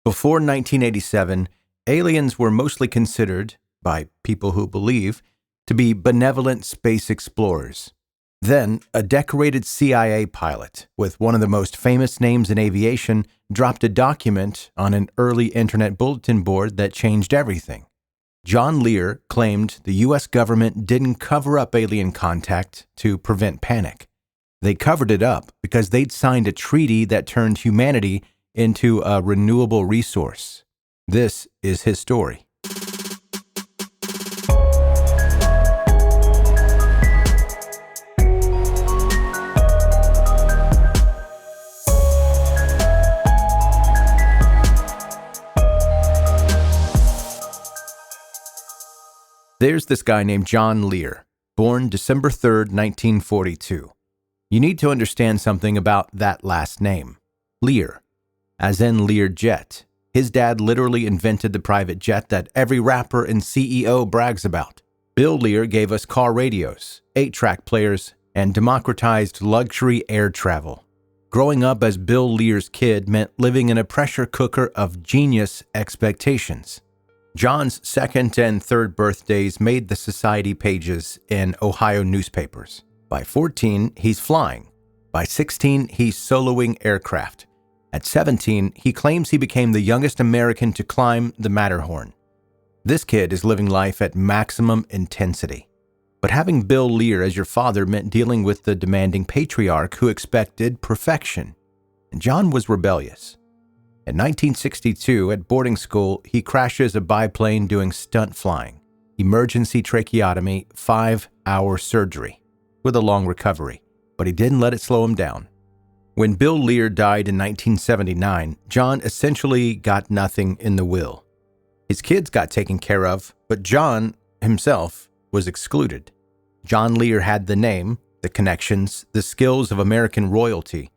Before 1987, aliens were mostly considered, by people who believe, to be benevolent space explorers. Then, a decorated CIA pilot, with one of the most famous names in aviation, dropped a document on an early internet bulletin board that changed everything. John Lear claimed the U.S. government didn't cover up alien contact to prevent panic. They covered it up because they'd signed a treaty that turned humanity into a renewable resource. This is his story. There's this guy named John Lear, born December 3rd, 1942. You need to understand something about that last name, Lear, as in Learjet. His dad literally invented the private jet that every rapper and CEO brags about. Bill Lear gave us car radios, 8-track players, and democratized luxury air travel. Growing up as Bill Lear's kid meant living in a pressure cooker of genius expectations. John's second and third birthdays made the society pages in Ohio newspapers. By 14, he's flying. By 16, he's soloing aircraft. At 17, he claims he became the youngest American to climb the Matterhorn. This kid is living life at maximum intensity. But having Bill Lear as your father meant dealing with the demanding patriarch who expected perfection. And John was rebellious. In 1962, at boarding school, he crashes a biplane doing stunt flying, emergency tracheotomy, 5-hour surgery, with a long recovery, but he didn't let it slow him down. When Bill Lear died in 1979, John essentially got nothing in the will. His kids got taken care of, but John himself was excluded. John Lear had the name, the connections, the skills of American royalty,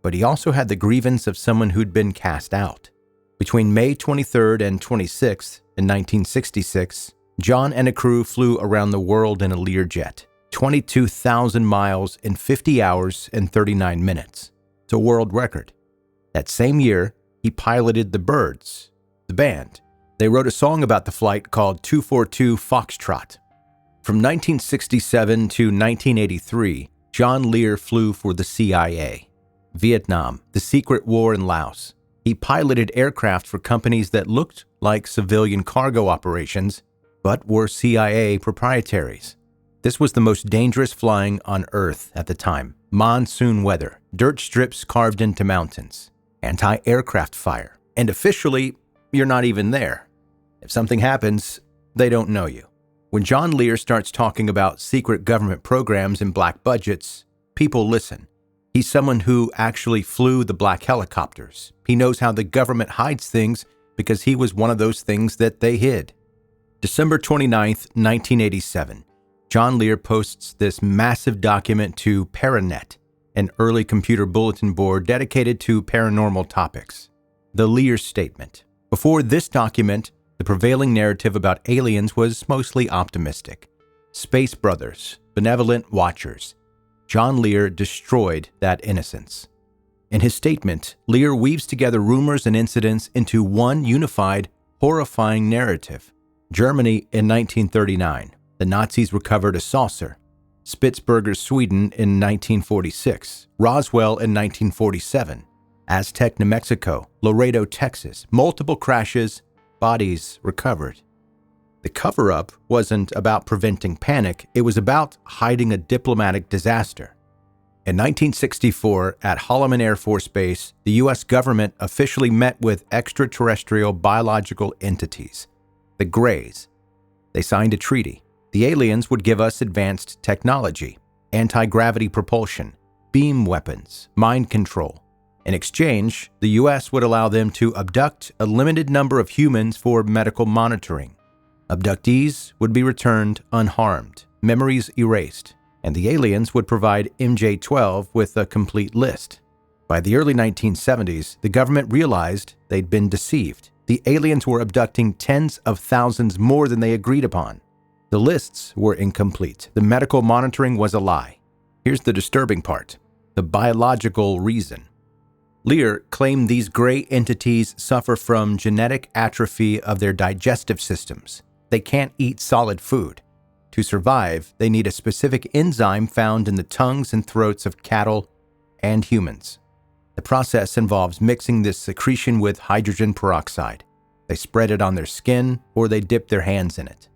but he also had the grievance of someone who'd been cast out. Between May 23rd and 26th in 1966, John and a crew flew around the world in a Learjet, 22,000 miles in 50 hours and 39 minutes. It's a world record. That same year, he piloted the Byrds, the band. They wrote a song about the flight called 242 Foxtrot. From 1967 to 1983, John Lear flew for the CIA. Vietnam, the secret war in Laos. He piloted aircraft for companies that looked like civilian cargo operations, but were CIA proprietaries. This was the most dangerous flying on Earth at the time. Monsoon weather, dirt strips carved into mountains, anti-aircraft fire, and officially, you're not even there. If something happens, they don't know you. When John Lear starts talking about secret government programs and black budgets, people listen. He's someone who actually flew the black helicopters. He knows how the government hides things because he was one of those things that they hid. December 29th, 1987, John Lear posts this massive document to ParaNet, an early computer bulletin board dedicated to paranormal topics. The Lear Statement. Before this document, the prevailing narrative about aliens was mostly optimistic. Space brothers, benevolent watchers. John Lear destroyed that innocence. In his statement, Lear weaves together rumors and incidents into one unified, horrifying narrative. Germany in 1939. The Nazis recovered a saucer. Spitsbergen, Sweden in 1946. Roswell in 1947. Aztec, New Mexico. Laredo, Texas. Multiple crashes, bodies recovered. The cover-up wasn't about preventing panic, it was about hiding a diplomatic disaster. In 1964, at Holloman Air Force Base, the U.S. government officially met with extraterrestrial biological entities, the Greys. They signed a treaty. The aliens would give us advanced technology, anti-gravity propulsion, beam weapons, mind control. In exchange, the U.S. would allow them to abduct a limited number of humans for medical monitoring. Abductees would be returned unharmed, memories erased, and the aliens would provide MJ-12 with a complete list. By the early 1970s, the government realized they'd been deceived. The aliens were abducting tens of thousands more than they agreed upon. The lists were incomplete. The medical monitoring was a lie. Here's the disturbing part: the biological reason. Lear claimed these gray entities suffer from genetic atrophy of their digestive systems. They can't eat solid food. To survive, they need a specific enzyme found in the tongues and throats of cattle and humans. The process involves mixing this secretion with hydrogen peroxide. They spread it on their skin or they dip their hands in it.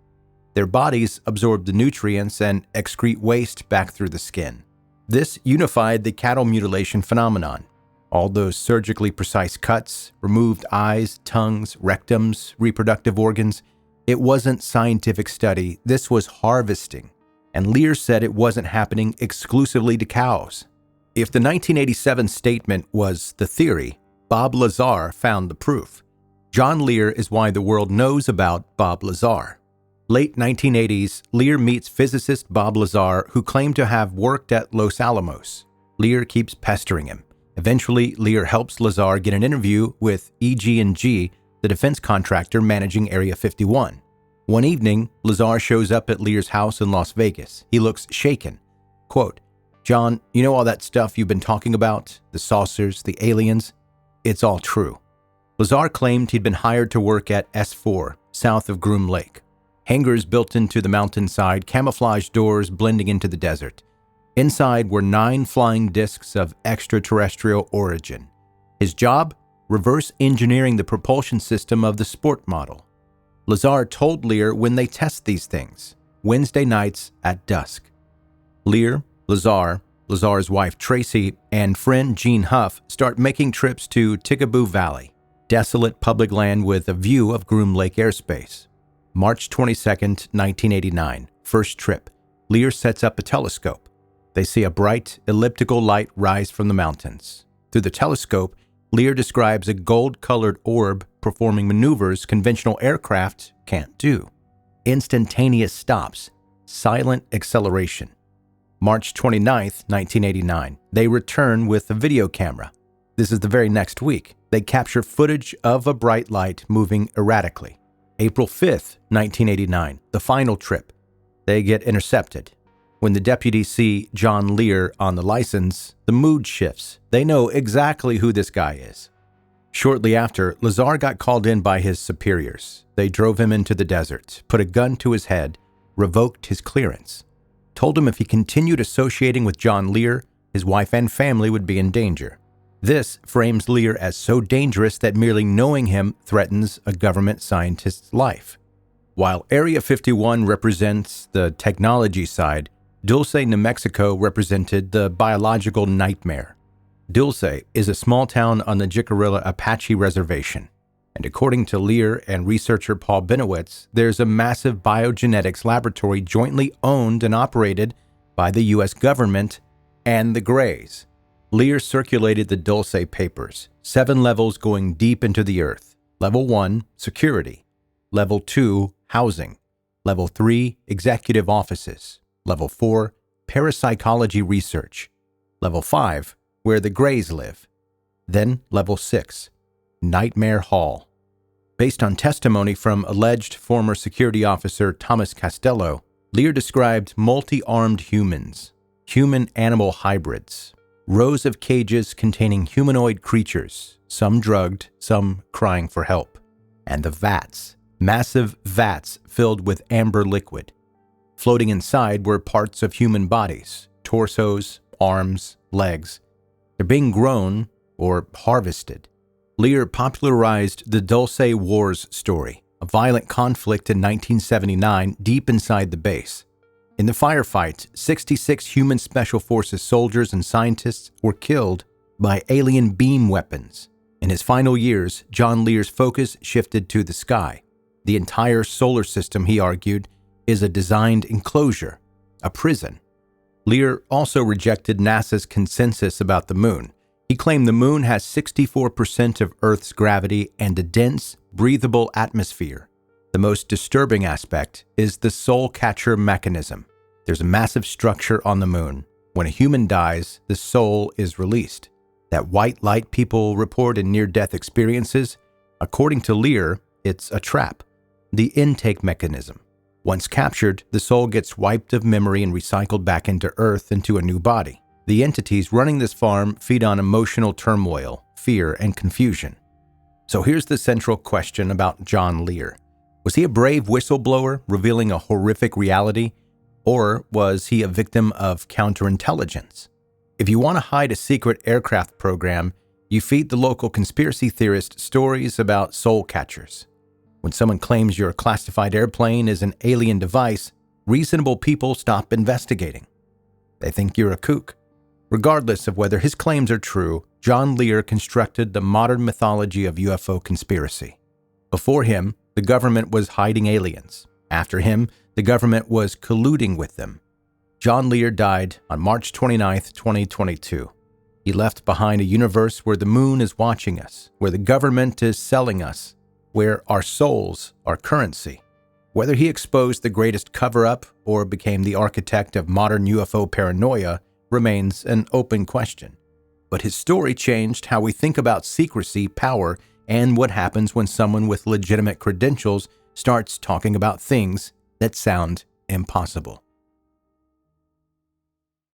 Their bodies absorb the nutrients and excrete waste back through the skin. This unified the cattle mutilation phenomenon. All those surgically precise cuts, removed eyes, tongues, rectums, reproductive organs. It wasn't scientific study, this was harvesting. And Lear said it wasn't happening exclusively to cows. If the 1987 statement was the theory, Bob Lazar found the proof. John Lear is why the world knows about Bob Lazar. Late 1980s, Lear meets physicist Bob Lazar, who claimed to have worked at Los Alamos. Lear keeps pestering him. Eventually, Lear helps Lazar get an interview with EG&G, the defense contractor managing Area 51. One evening, Lazar shows up at Lear's house in Las Vegas. He looks shaken. Quote, "John, you know all that stuff you've been talking about? The saucers, the aliens? It's all true." Lazar claimed he'd been hired to work at S4, south of Groom Lake. Hangars built into the mountainside, camouflage doors blending into the desert. Inside were 9 flying discs of extraterrestrial origin. His job? Reverse engineering the propulsion system of the sport model. Lazar told Lear when they test these things, Wednesday nights at dusk. Lear, Lazar, Lazar's wife Tracy, and friend Gene Huff start making trips to Tikaboo Valley, desolate public land with a view of Groom Lake airspace. March 22, 1989, first trip. Lear sets up a telescope. They see a bright, elliptical light rise from the mountains. Through the telescope, Lear describes a gold-colored orb performing maneuvers conventional aircraft can't do. Instantaneous stops, silent acceleration. March 29, 1989, they return with a video camera. This is the very next week. They capture footage of a bright light moving erratically. April 5, 1989, the final trip. They get intercepted. When the deputies see John Lear on the license, the mood shifts. They know exactly who this guy is. Shortly after, Lazar got called in by his superiors. They drove him into the desert, put a gun to his head, revoked his clearance, told him if he continued associating with John Lear, his wife and family would be in danger. This frames Lear as so dangerous that merely knowing him threatens a government scientist's life. While Area 51 represents the technology side, Dulce, New Mexico represented the biological nightmare. Dulce is a small town on the Jicarilla Apache Reservation, and according to Lear and researcher Paul Benowitz, there's a massive biogenetics laboratory jointly owned and operated by the U.S. government and the Greys. Lear circulated the Dulce papers, 7 levels going deep into the earth. Level 1, security. Level 2, housing. Level 3, executive offices. Level 4, parapsychology research. Level 5, where the Greys live. Then Level 6, Nightmare Hall. Based on testimony from alleged former security officer Thomas Costello, Lear described multi-armed humans, human-animal hybrids, rows of cages containing humanoid creatures, some drugged, some crying for help, and the vats, massive vats filled with amber liquid. Floating inside were parts of human bodies, torsos, arms, legs. They're being grown or harvested. Lear popularized the Dulce Wars story, a violent conflict in 1979 deep inside the base. In the firefight, 66 human special forces soldiers and scientists were killed by alien beam weapons. In his final years, John Lear's focus shifted to the sky. The entire solar system, he argued, is a designed enclosure, a prison. Lear also rejected NASA's consensus about the moon. He claimed the moon has 64% of Earth's gravity and a dense, breathable atmosphere. The most disturbing aspect is the soul catcher mechanism. There's a massive structure on the moon. When a human dies, the soul is released. That white light people report in near-death experiences, according to Lear, it's a trap. The intake mechanism. Once captured, the soul gets wiped of memory and recycled back into Earth into a new body. The entities running this farm feed on emotional turmoil, fear and confusion. So here's the central question about John Lear. Was he a brave whistleblower revealing a horrific reality, or was he a victim of counterintelligence? If you want to hide a secret aircraft program, you feed the local conspiracy theorist stories about soul catchers. When someone claims your classified airplane is an alien device, reasonable people stop investigating. They think you're a kook. Regardless of whether his claims are true, John Lear constructed the modern mythology of UFO conspiracy. Before him, the government was hiding aliens. After him, the government was colluding with them. John Lear died on March 29, 2022. He left behind a universe where the moon is watching us, where the government is selling us, where our souls are currency. Whether he exposed the greatest cover-up or became the architect of modern UFO paranoia remains an open question. But his story changed how we think about secrecy, power, and what happens when someone with legitimate credentials starts talking about things that sound impossible.